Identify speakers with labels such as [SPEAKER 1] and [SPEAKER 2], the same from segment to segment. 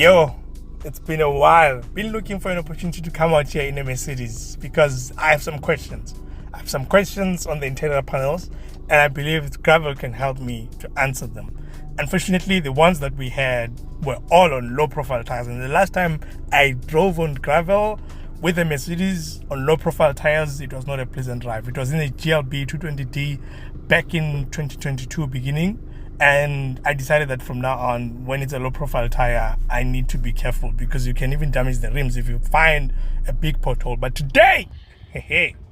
[SPEAKER 1] Yo, it's been a while. Been looking for an opportunity to come out here in a Mercedes because I have some questions. I have some questions on the interior panels, and I believe Gravel can help me to answer them. Unfortunately, the ones that we had were all on low profile tires, and the last time I drove on Gravel with a Mercedes on low profile tires, it was not a pleasant drive. It was in a GLB 220D back in 2022 beginning. And I decided that from now on, when it's a low profile tire, I need to be careful because you can even damage the rims if you find a big pothole. But today,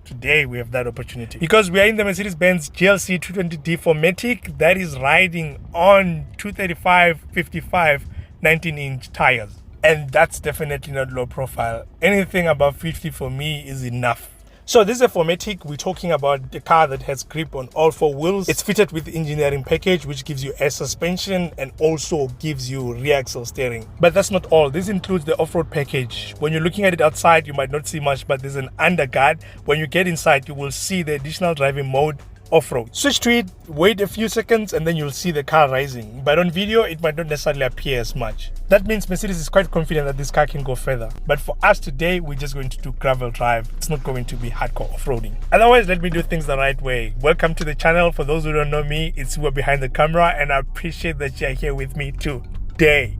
[SPEAKER 1] today we have that opportunity because we are in the Mercedes-Benz GLC 220D 4MATIC that is riding on 235/55 19-inch tires. And that's definitely not low profile. Anything above 50 for me is enough. So this is a 4MATIC. We're talking about the car that has grip on all four wheels. It's fitted with the engineering package, which gives you air suspension and also gives you rear axle steering. But that's not all. This includes the off-road package. When you're looking at it outside, you might not see much, but there's an underguard. When you get inside, you will see the additional driving mode off-road. Switch to it, wait a few seconds, and then you'll see the car rising. But on video, it might not necessarily appear as much. That means Mercedes is quite confident that this car can go further. But for us today, we're just going to do gravel drive. It's not going to be hardcore off-roading. Otherwise, let me do things the right way. Welcome to the channel. For those who don't know me, it's Uwe behind the camera, and I appreciate that you're here with me today.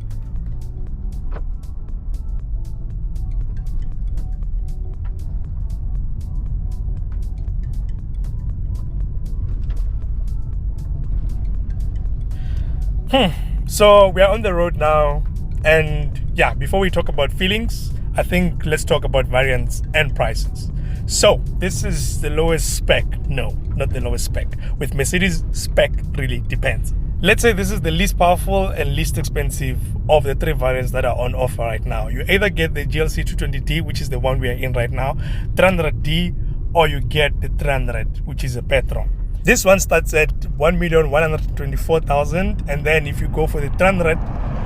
[SPEAKER 1] So we are on the road now, and yeah, before we talk about feelings, I think let's talk about variants and prices. So this is the lowest spec. No, not the lowest spec. With Mercedes, spec really depends. Let's say this is the least powerful and least expensive of the three variants that are on offer right now. You either get the GLC 220D, which is the one we are in right now, 300D, or you get the 300, which is a petrol. This one starts at 1,124,000, and then if you go for the 300,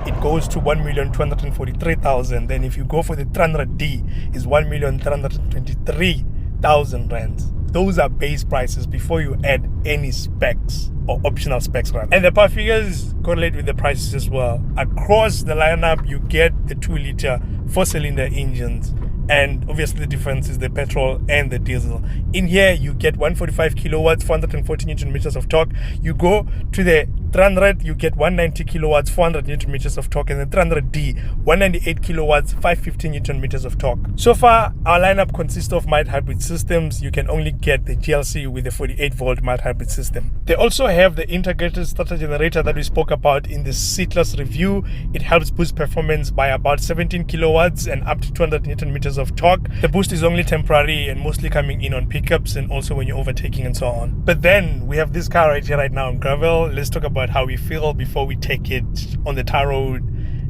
[SPEAKER 1] it goes to 1,243,000. Then if you go for the 300D, it's 1,323,000 rands. Those are base prices before you add any specs or optional specs rather. And the power figures correlate with the prices as well. Across the lineup, you get the 2-liter 4-cylinder engines. And obviously the difference is the petrol and the diesel. In here you get 145 kilowatts, 440 newton meters of torque. You go to the 300, you get 190 kilowatts, 400 newton meters of torque, and the 300D, 198 kilowatts, 550 newton meters of torque. So far, our lineup consists of mild hybrid systems. You can only get the GLC with the 48-volt mild hybrid system. They also have the integrated starter generator that we spoke about in the seatless review. It helps boost performance by about 17 kilowatts and up to 200 newton meters of torque. The boost is only temporary and mostly coming in on pickups and also when you're overtaking and so on. But then we have this car right here right now on gravel. Let's talk about how we feel before we take it on the tar road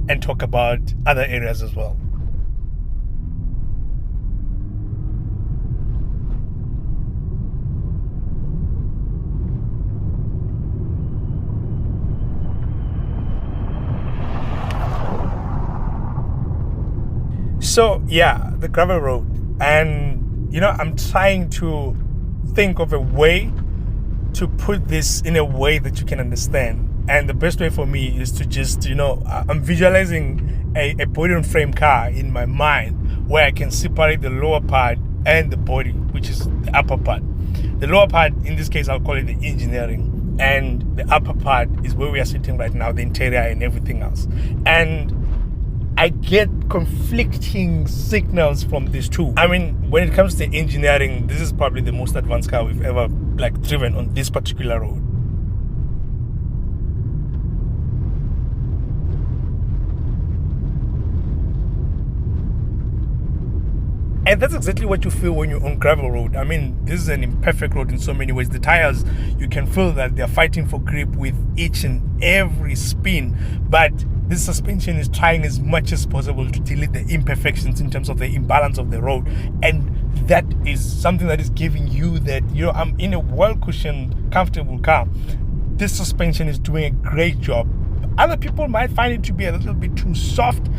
[SPEAKER 1] and talk about other areas as well. So yeah, the gravel road, and you know, I'm trying to think of a way to put this in a way that you can understand. And the best way for me is to just, you know, I'm visualizing a body on frame car in my mind where I can separate the lower part and the body, which is the upper part. The lower part, in this case, I'll call it the engineering, and the upper part is where we are sitting right now, the interior and everything else. And I get conflicting signals from these two. I mean, when it comes to engineering, this is probably the most advanced car we've ever driven on this particular road. And that's exactly what you feel when you're on gravel road. I mean, this is an imperfect road in so many ways. The tires, you can feel that they're fighting for grip with each and every spin. But this suspension is trying as much as possible to delete the imperfections in terms of the imbalance of the road. And that is something that is giving you that, you know, I'm in a well-cushioned, comfortable car. This suspension is doing a great job. Other people might find it to be a little bit too soft.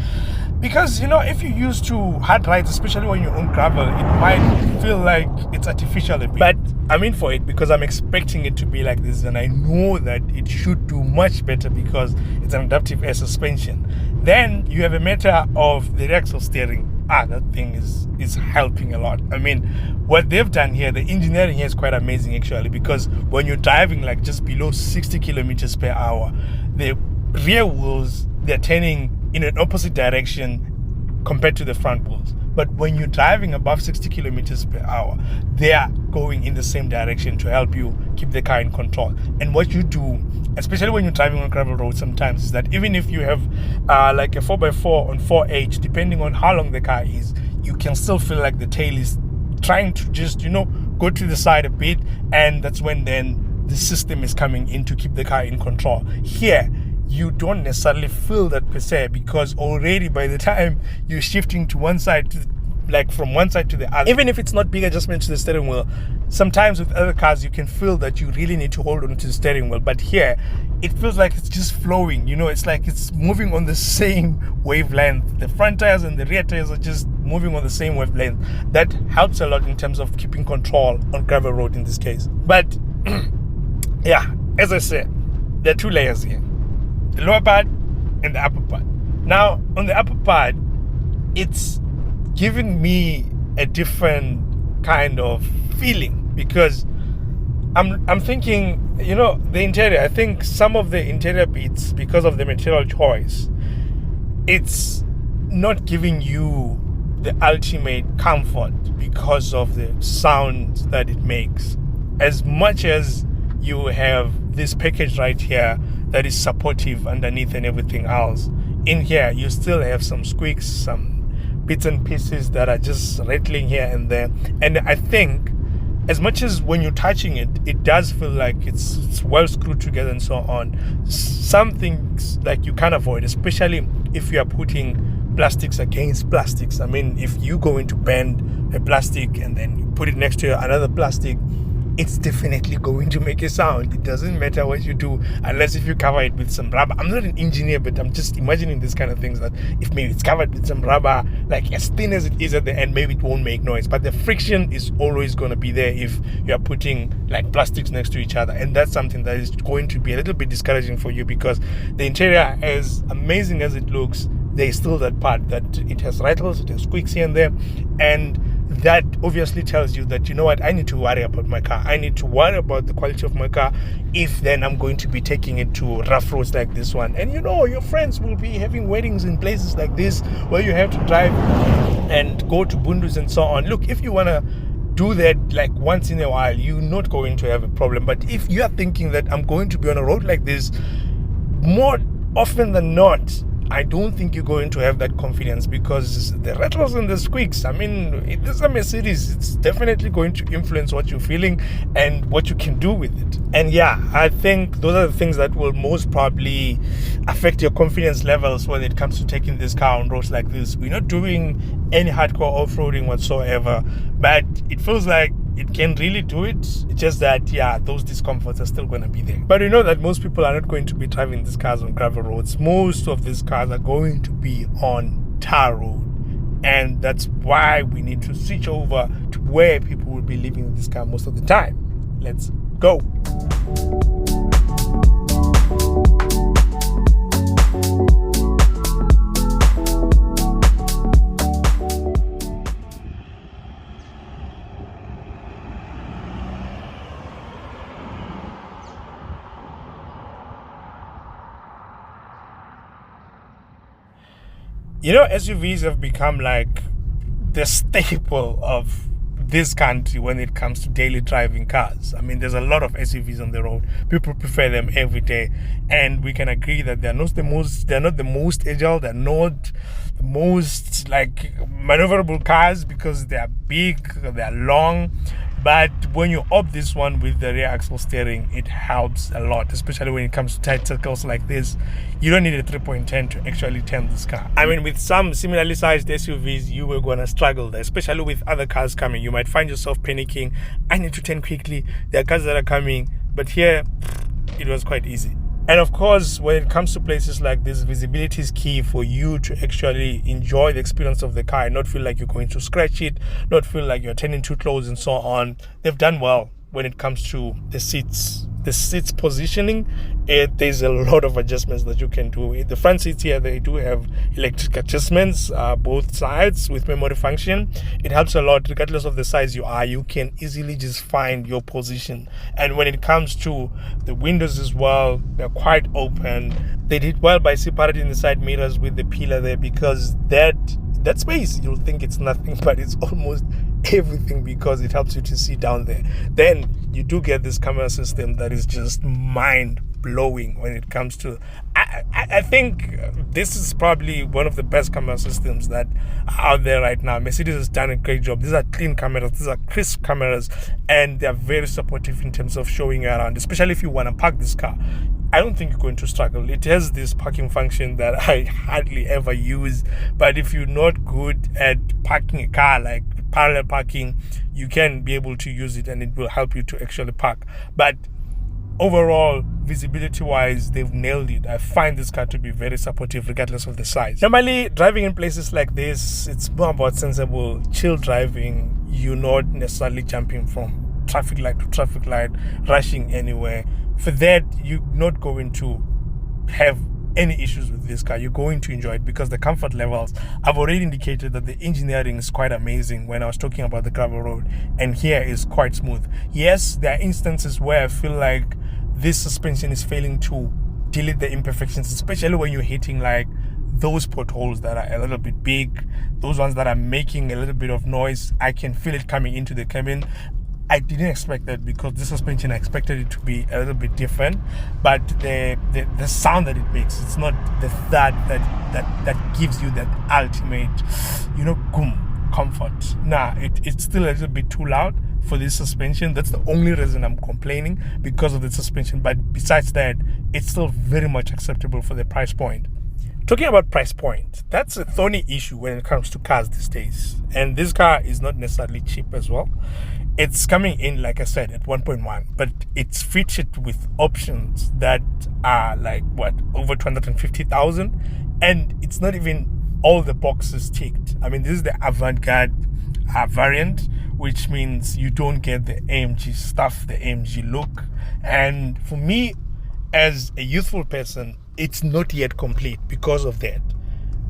[SPEAKER 1] Because, you know, if you're used to hard rides, especially when you're on gravel, it might feel like it's artificial a bit. But I'm in for it because I'm expecting it to be like this, and I know that it should do much better because it's an adaptive air suspension. Then you have a matter of the axle steering. That thing is helping a lot. I mean, what they've done here, the engineering here is quite amazing actually, because when you're driving like just below 60 kilometers per hour, the rear wheels, they're turning in an opposite direction compared to the front wheels. But when you're driving above 60 kilometers per hour, they are going in the same direction to help you keep the car in control. And what you do, especially when you're driving on gravel roads sometimes, is that even if you have like a 4x4 on 4H, depending on how long the car is, you can still feel like the tail is trying to just, go to the side a bit. And that's when then the system is coming in to keep the car in control. Here, you don't necessarily feel that per se, because already by the time you're shifting to one side, from one side to the other, even if it's not big adjustments to the steering wheel, sometimes with other cars you can feel that you really need to hold on to the steering wheel. But here it feels like it's just flowing, it's like it's moving on the same wavelength. The front tires and the rear tires are just moving on the same wavelength. That helps a lot in terms of keeping control on gravel road in this case. But yeah, as I said, there are two layers here: the lower part and the upper part. Now, on the upper part, it's giving me a different kind of feeling, because I'm thinking, the interior, I think some of the interior bits, because of the material choice, it's not giving you the ultimate comfort because of the sound that it makes. As much as you have this package right here that is supportive underneath and everything else, in here you still have some squeaks, some bits and pieces that are just rattling here and there. And I think as much as when you're touching it, it does feel like it's well screwed together and so on, some things like you can't avoid, especially if you are putting plastics against plastics. I mean, if you go into bend a plastic and then you put it next to another plastic, it's definitely going to make a sound. It doesn't matter what you do, unless if you cover it with some rubber. I'm not an engineer, but I'm just imagining these kind of things, that if maybe it's covered with some rubber, like as thin as it is at the end, maybe it won't make noise. But the friction is always going to be there if you are putting like plastics next to each other. And that's something that is going to be a little bit discouraging for you, because the interior, as amazing as it looks, there's still that part that it has rattles, it has squeaks here and there. And that obviously tells you that, I need to worry about my car. I need to worry about the quality of my car if then I'm going to be taking it to rough roads like this one. And your friends will be having weddings in places like this where you have to drive and go to bundus and so on. Look, if you want to do that like once in a while, you're not going to have a problem. But if you are thinking that I'm going to be on a road like this more often than not, I don't think you're going to have that confidence, because the rattles and the squeaks, I mean, it is a Mercedes. It's definitely going to influence what you're feeling and what you can do with it. And yeah, I think those are the things that will most probably affect your confidence levels when it comes to taking this car on roads like this. We're not doing any hardcore off-roading whatsoever, but it feels like it can really do it. It's just that, yeah, those discomforts are still going to be there. But you know that most people are not going to be driving these cars on gravel roads. Most of these cars are going to be on tar road. And that's why we need to switch over to where people will be living this car most of the time. Let's go. SUVs have become like the staple of this country when it comes to daily driving cars. I mean, there's a lot of SUVs on the road. People prefer them every day, and we can agree that they're not the most agile, they're not the most like maneuverable cars, because they're big, they're long. But when you opt this one with the rear axle steering, it helps a lot, especially when it comes to tight circles like this. You don't need a 3.10 to actually turn this car. I mean, with some similarly sized SUVs, you were going to struggle there, especially with other cars coming. You might find yourself panicking. I need to turn quickly. There are cars that are coming. But here, it was quite easy. And of course, when it comes to places like this, visibility is key for you to actually enjoy the experience of the car and not feel like you're going to scratch it, not feel like you're turning too close and so on. They've done well when it comes to the seats the seats positioning, there's a lot of adjustments that you can do. The front seats here, they do have electric adjustments, both sides with memory function. It helps a lot. Regardless of the size you are, you can easily just find your position. And when it comes to the windows as well, they're quite open. They did well by separating the side mirrors with the pillar there, because that space, you'll think it's nothing, but it's almost everything, because it helps you to see down there. Then you do get this camera system that is just mind-blowing when it comes to... I think this is probably one of the best camera systems that are out there right now. Mercedes has done a great job. These are clean cameras, these are crisp cameras, and they're very supportive in terms of showing you around, especially if you want to park this car. I don't think you're going to struggle. It has this parking function that I hardly ever use, but if you're not good at parking a car, like parallel parking, you can be able to use it and it will help you to actually park. But overall, visibility wise, they've nailed it. I find this car to be very supportive regardless of the size. Normally, driving in places like this, it's more about sensible, chill driving. You're not necessarily jumping from traffic light to traffic light, rushing anywhere. For that, you're not going to have any issues with this car. You're going to enjoy it because the comfort levels, I've already indicated that the engineering is quite amazing when I was talking about the gravel road, and here is quite smooth. Yes, there are instances where I feel like this suspension is failing to delete the imperfections, especially when you're hitting like those potholes that are a little bit big, those ones that are making a little bit of noise. I can feel it coming into the cabin. I didn't expect that, because the suspension, I expected it to be a little bit different, but the sound that it makes, it's not the thud that gives you that ultimate, boom, comfort. Nah, it's still a little bit too loud for this suspension. That's the only reason I'm complaining, because of the suspension. But besides that, it's still very much acceptable for the price point. Talking about price point, that's a thorny issue when it comes to cars these days. And this car is not necessarily cheap as well. It's coming in, like I said, at 1.1, but it's featured with options that are like, over 250,000, and it's not even all the boxes ticked. I mean, this is the avant-garde variant, which means you don't get the AMG stuff, the AMG look. And for me, as a youthful person, it's not yet complete because of that.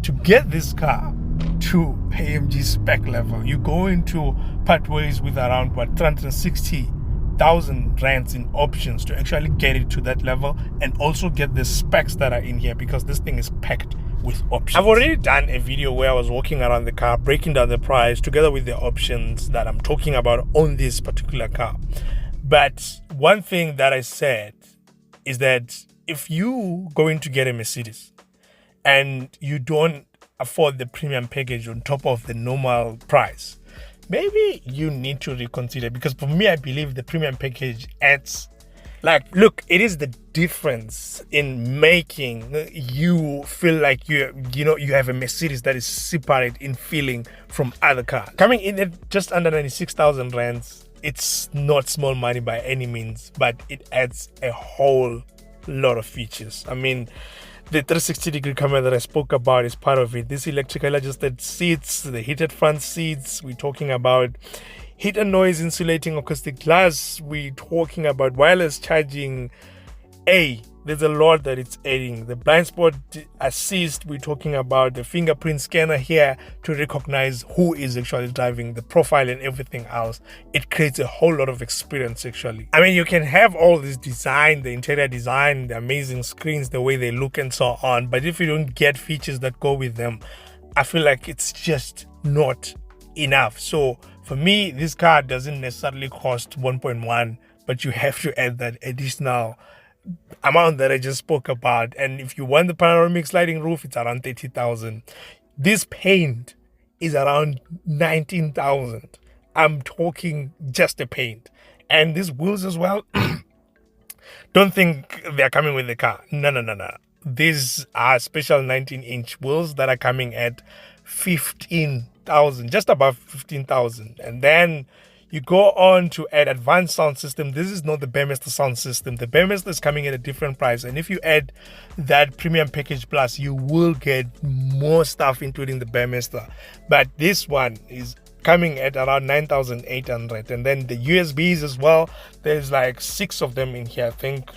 [SPEAKER 1] To get this car to AMG spec level, you're going to part ways with around 360,000 rands in options to actually get it to that level, and also get the specs that are in here, because this thing is packed with options. I've already done a video where I was walking around the car, breaking down the price together with the options that I'm talking about on this particular car. But one thing that I said is that if you going to get a Mercedes and you don't afford the premium package on top of the normal price, maybe you need to reconsider. Because for me, I believe the premium package adds, look, it is the difference in making you feel like you have a Mercedes that is separate in feeling from other cars. Coming in at just under 96,000 rands, it's not small money by any means, but it adds a whole lot of features. I mean, the 360-degree camera that I spoke about is part of it. This electrically adjusted seats, the heated front seats, we're talking about heat and noise insulating acoustic glass, we're talking about wireless charging. There's a lot that it's adding. The blind spot assist, we're talking about the fingerprint scanner here to recognize who is actually driving, the profile and everything else. It creates a whole lot of experience actually. I mean, you can have all this design, the interior design, the amazing screens, the way they look and so on, but if you don't get features that go with them, I feel like it's just not enough. So for me, this car doesn't necessarily cost 1.1, but you have to add that additional amount that I just spoke about. And if you want the panoramic sliding roof, it's around 30,000. This paint is around 19,000. I'm talking just the paint. And these wheels as well, don't think they're coming with the car. No. These are special 19-inch wheels that are coming at 15,000, just above 15,000. And then you go on to add advanced sound system. This is not the Burmester sound system. The Burmester is coming at a different price. And if you add that premium package plus, you will get more stuff, including the Burmester. But this one is coming at around 9,800. And then the USBs as well, there's like 6 of them in here. I think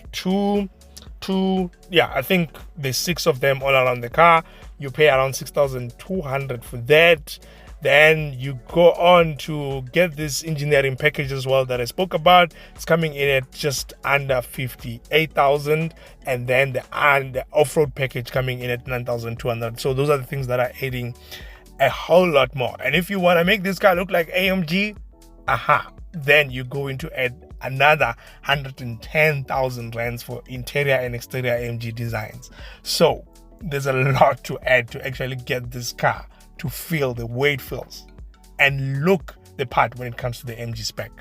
[SPEAKER 1] I think there's 6 of them all around the car. You pay around 6,200 for that. Then you go on to get this engineering package as well that I spoke about. It's coming in at just under 58,000, and then the off-road package coming in at 9,200. So those are the things that are adding a whole lot more. And if you want to make this car look like AMG, then you're going to add another 110,000 rands for interior and exterior AMG designs. So there's a lot to add to actually get this car to feel the way it feels and look the part when it comes to the AMG spec.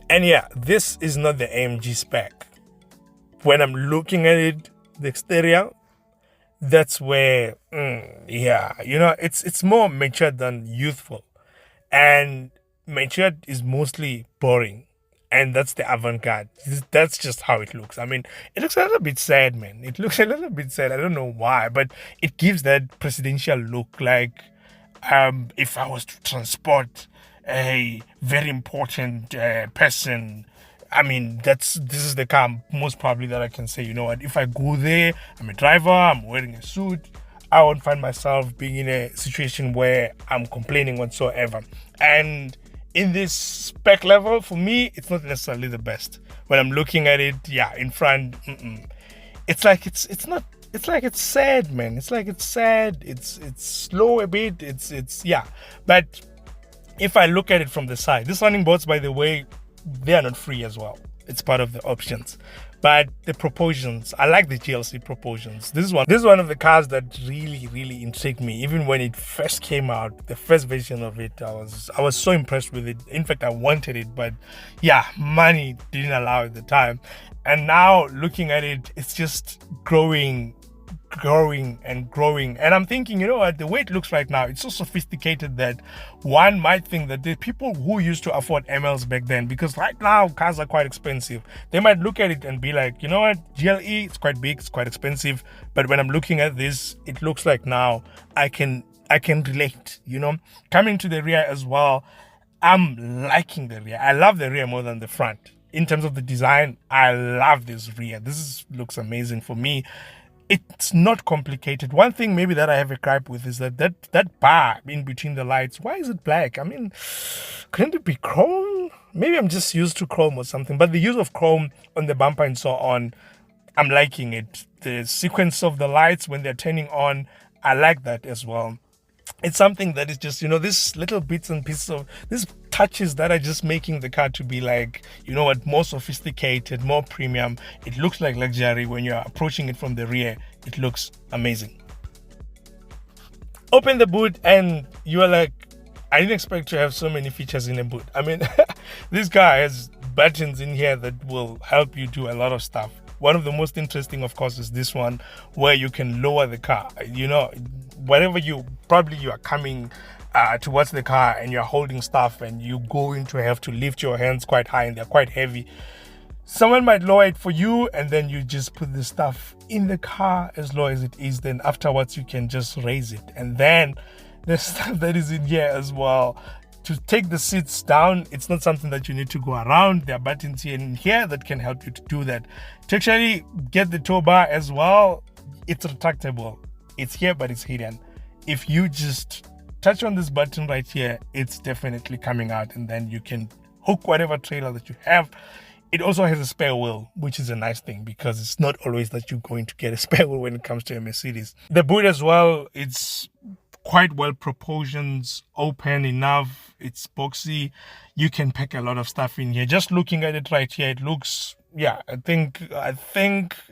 [SPEAKER 1] And yeah, this is not the AMG spec. When I'm looking at it, the exterior, that's where, it's more matured than youthful. And matured is mostly boring. And that's the avant-garde. That's just how it looks. I mean, it looks a little bit sad, man. It looks a little bit sad. I don't know why, but it gives that presidential look. Like, if I was to transport a very important person, I mean, this is the car most probably that I can say, you know what, if I go there, I'm a driver, I'm wearing a suit, I won't find myself being in a situation where I'm complaining whatsoever. And in this spec level, for me, it's not necessarily the best. When I'm looking at it, in front, it's like it's sad, man. It's like it's sad. It's slow a bit. But if I look at it from the side, these running boards, by the way, they are not free as well. It's part of the options. But the proportions, I like the GLC proportions. This is one of the cars that really, really intrigued me. Even when it first came out, the first version of it, I was so impressed with it. In fact, I wanted it, but money didn't allow at the time. And now looking at it, it's just growing and growing. And I'm thinking, you know what, the way it looks right now, it's so sophisticated that one might think that the people who used to afford MLs back then, because right now cars are quite expensive, they might look at it and be like, you know what, GLE, it's quite big, it's quite expensive, but when I'm looking at this, it looks like now I can relate, you know. Coming to the rear as well, I'm liking the rear. I love the rear more than the front. In terms of the design, I love this rear. Looks amazing for me. It's not complicated. One thing maybe that I have a gripe with is that bar in between the lights. Why is it black? I mean, couldn't it be chrome? Maybe I'm just used to chrome or something. But the use of chrome on the bumper and so on, I'm liking it. The sequence of the lights when they're turning on, I like that as well. It's something that is just, this little bits and pieces of these touches that are just making the car to be like, you know what, more sophisticated, more premium. It looks like luxury when you're approaching it from the rear. It looks amazing. Open the boot and you are like, I didn't expect to have so many features in a boot. I mean, this car has buttons in here that will help you do a lot of stuff. One of the most interesting, of course, is this one where you can lower the car. Wherever you are coming towards the car and you're holding stuff and you're going to have to lift your hands quite high and they're quite heavy, someone might lower it for you and then you just put the stuff in the car as low as it is. Then afterwards you can just raise it. And then there's stuff that is in here as well. To take the seats down, it's not something that you need to go around. There are buttons here and here that can help you to do that. To actually get the tow bar as well, it's retractable. It's here, but it's hidden. If you just touch on this button right here, it's definitely coming out, and then you can hook whatever trailer that you have. It also has a spare wheel, which is a nice thing because it's not always that you're going to get a spare wheel when it comes to a Mercedes. The boot as well, it's quite well proportions, open enough, it's boxy. You can pack a lot of stuff in here. Just looking at it right here, it looks, I think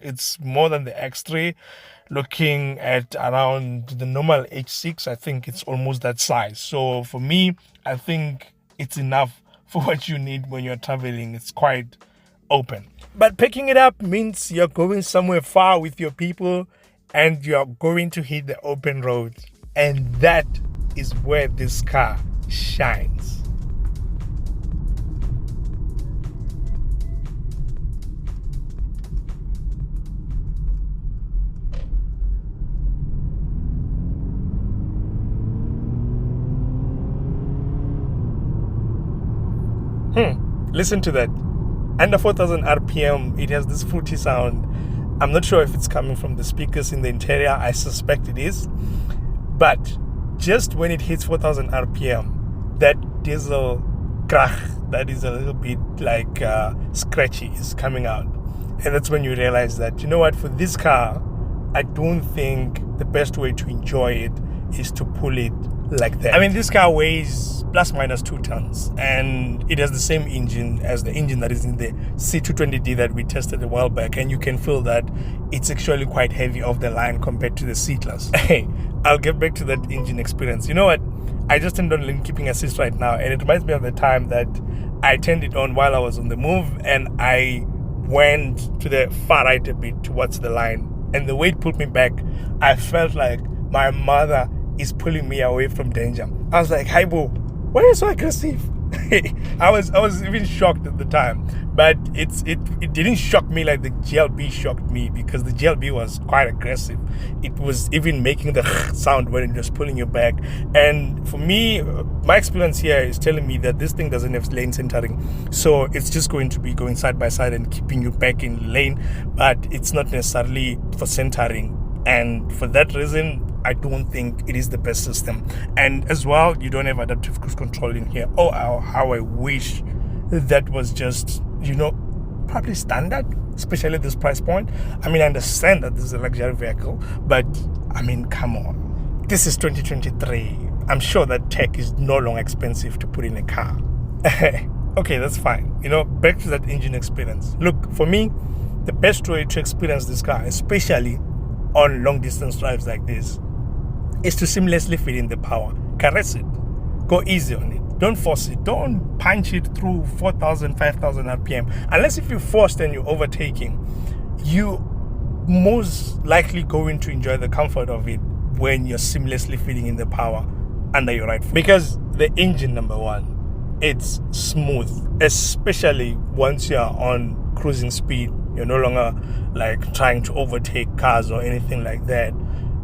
[SPEAKER 1] it's more than the X3. Looking at around the normal H6, I think it's almost that size. So for me, I think it's enough for what you need when you're traveling. It's quite open. But picking it up means you're going somewhere far with your people and you're going to hit the open road. And that is where this car shines. Listen to that. Under 4,000 RPM, it has this fruity sound. I'm not sure if it's coming from the speakers in the interior. I suspect it is. But just when it hits 4,000 RPM, that diesel krach, that is a little bit like scratchy, is coming out. And that's when you realize that, you know what, for this car, I don't think the best way to enjoy it is to pull it like that. I mean, this car weighs plus minus 2 tons, and it has the same engine as the engine that is in the C220D that we tested a while back, and you can feel that it's actually quite heavy off the line compared to the C-Class. Hey, I'll get back to that engine experience. You know what? I just turned on lane keeping assist right now, and it reminds me of the time that I turned it on while I was on the move, and I went to the far right a bit towards the line, and the way it pulled me back, I felt like my mother is pulling me away from danger. I was like, "Hi, boo, why are you so aggressive?" I was even shocked at the time, but it didn't shock me like the GLB shocked me, because the GLB was quite aggressive. It was even making the sound when it was pulling you back. And for me, my experience here is telling me that this thing doesn't have lane centering, so it's just going to be going side by side and keeping you back in lane, but it's not necessarily for centering. And for that reason, I don't think it is the best system. And as well, you don't have adaptive cruise control in here. Oh, how I wish that was just, you know, probably standard, especially at this price point. I mean, I understand that this is a luxury vehicle, but I mean, come on. This is 2023. I'm sure that tech is no longer expensive to put in a car. Okay, that's fine. You know, back to that engine experience. Look, for me, the best way to experience this car, especially on long distance drives like this, is to seamlessly feed in the power. Caress it. Go easy on it. Don't force it. Don't punch it through 4,000, 5,000 RPM. Unless if you're forced and you're overtaking, you most likely going to enjoy the comfort of it when you're seamlessly feeding in the power under your right foot. Because the engine, number one, it's smooth, especially once you're on cruising speed. You're no longer like trying to overtake cars or anything like that.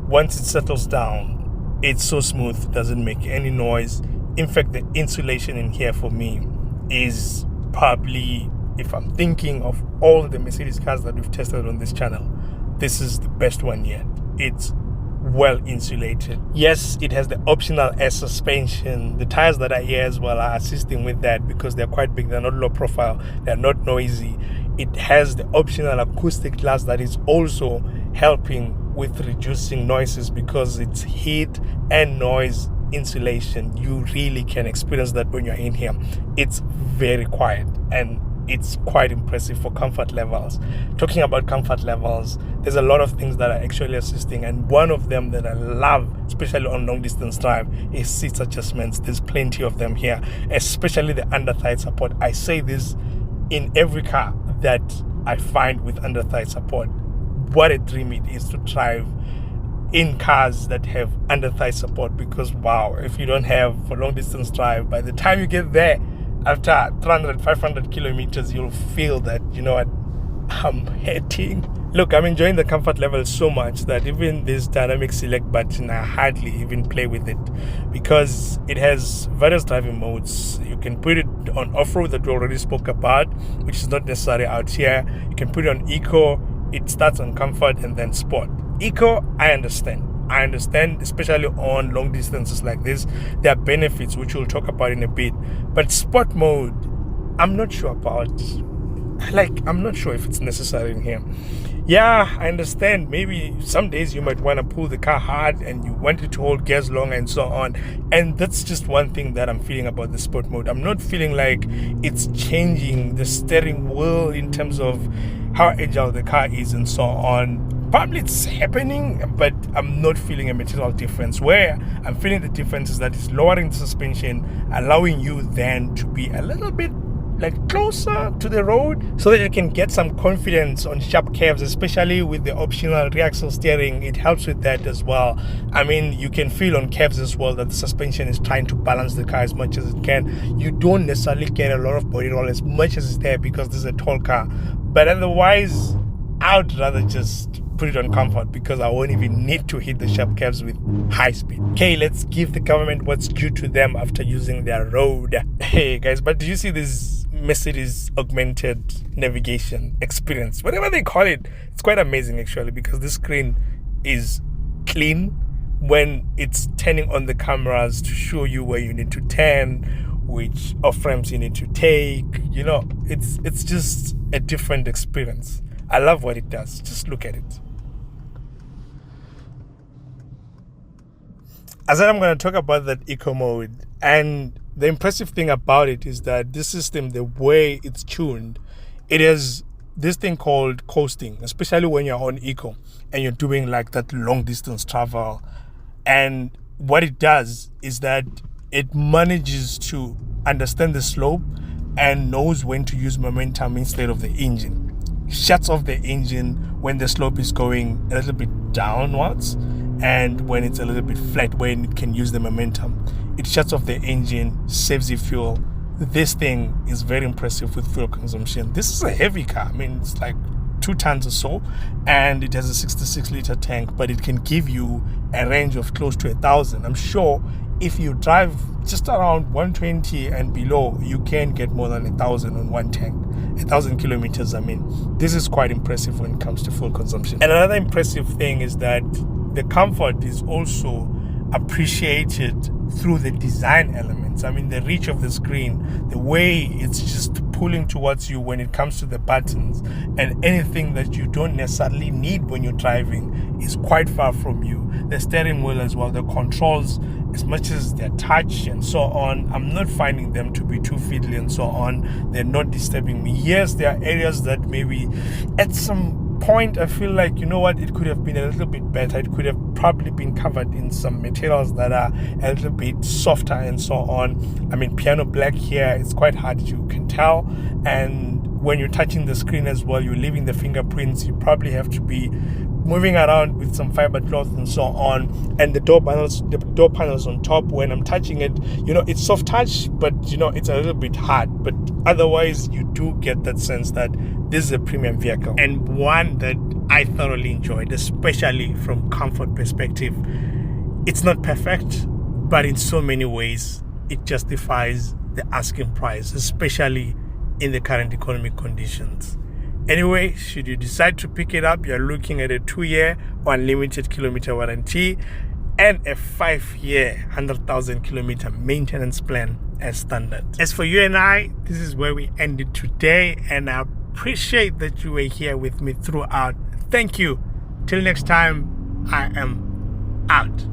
[SPEAKER 1] Once it settles down, it's so smooth, it doesn't make any noise. In fact, the insulation in here for me is probably, if I'm thinking of all the Mercedes cars that we've tested on this channel, this is the best one yet. It's well insulated. Yes, it has the optional air suspension. The tires that are here as well are assisting with that because they're quite big. They're not low profile. They're not noisy. It has the optional acoustic glass that is also helping with reducing noises because it's heat and noise insulation. You really can experience that when you're in here. It's very quiet and it's quite impressive for comfort levels. Talking about comfort levels, there's a lot of things that are actually assisting, and one of them that I love, especially on long distance drive, is seat adjustments. There's plenty of them here, especially the under thigh support. I say this in every car that I find with under thigh support. What a dream it is to drive in cars that have under thigh support, because wow, if you don't have for long distance drive, by the time you get there after 300, 500 kilometers, you'll feel that, you know what, I'm hating. Look, I'm enjoying the comfort level so much that even this dynamic select button, I hardly even play with it because it has various driving modes. You can put it on off-road that we already spoke about, which is not necessary out here. You can put it on eco. It starts on comfort and then sport. Eco, I understand, especially on long distances like this. There are benefits which we'll talk about in a bit. But sport mode, I'm not sure about. I'm not sure if it's necessary in here. Yeah, I understand. Maybe some days you might want to pull the car hard and you want it to hold gears long and so on. And that's just one thing that I'm feeling about the sport mode. I'm not feeling like it's changing the steering wheel in terms of how agile the car is and so on. Probably it's happening, but I'm not feeling a material difference. Where I'm feeling the difference is that it's lowering the suspension, allowing you then to be a little bit like closer to the road so that you can get some confidence on sharp curves, especially with the optional rear axle steering. It helps with that as well. I mean, you can feel on curves as well that the suspension is trying to balance the car as much as it can. You don't necessarily get a lot of body roll as much as it's there because this is a tall car, but otherwise I would rather just put it on comfort because I won't even need to hit the sharp curves with high speed. Okay, let's give the government what's due to them after using their road. Hey guys, but do you see this Mercedes augmented navigation experience, whatever they call it. It's quite amazing actually, because this screen is clean when it's turning on the cameras to show you where you need to turn, which off ramps you need to take. It's just a different experience. I love what it does. Just look at it. As I'm going to talk about that eco mode, and the impressive thing about it is that this system, the way it's tuned, it has this thing called coasting, especially when you're on eco and you're doing like that long distance travel. And what it does is that it manages to understand the slope and knows when to use momentum instead of the engine. Shuts off the engine when the slope is going a little bit downwards, and when it's a little bit flat, when it can use the momentum. It shuts off the engine, saves you fuel. This thing is very impressive with fuel consumption. This is a heavy car. I mean, it's like 2 tons or so, and it has a 66-liter tank, but it can give you a range of close to 1,000. I'm sure if you drive just around 120 and below, you can get more than 1,000 on one tank. 1,000 kilometers, I mean. This is quite impressive when it comes to fuel consumption. And another impressive thing is that the comfort is also appreciated through the design elements. I mean, the reach of the screen, the way it's just pulling towards you when it comes to the buttons, and anything that you don't necessarily need when you're driving is quite far from you. The steering wheel as well, the controls, as much as they're touch and so on, I'm not finding them to be too fiddly and so on. They're not disturbing me. Yes, there are areas that maybe at some point I feel like, it could have been a little bit better. It could have probably been covered in some materials that are a little bit softer and so on. I mean, piano black here, it's quite hard, you can tell. And when you're touching the screen as well, you're leaving the fingerprints. You probably have to be moving around with some fiber cloth and so on. And the door panels on top, when I'm touching it, it's soft touch, but it's a little bit hard. But otherwise, you do get that sense that this is a premium vehicle, and one that I thoroughly enjoyed, especially from comfort perspective. It's not perfect, but in so many ways, it justifies the asking price, especially in the current economic conditions. Anyway, should you decide to pick it up, you're looking at a 2-year or unlimited kilometer warranty and a 5-year 100,000 kilometer maintenance plan as standard. As for you and I, this is where we ended today, and I appreciate that you were here with me throughout. Thank you. Till next time, I am out.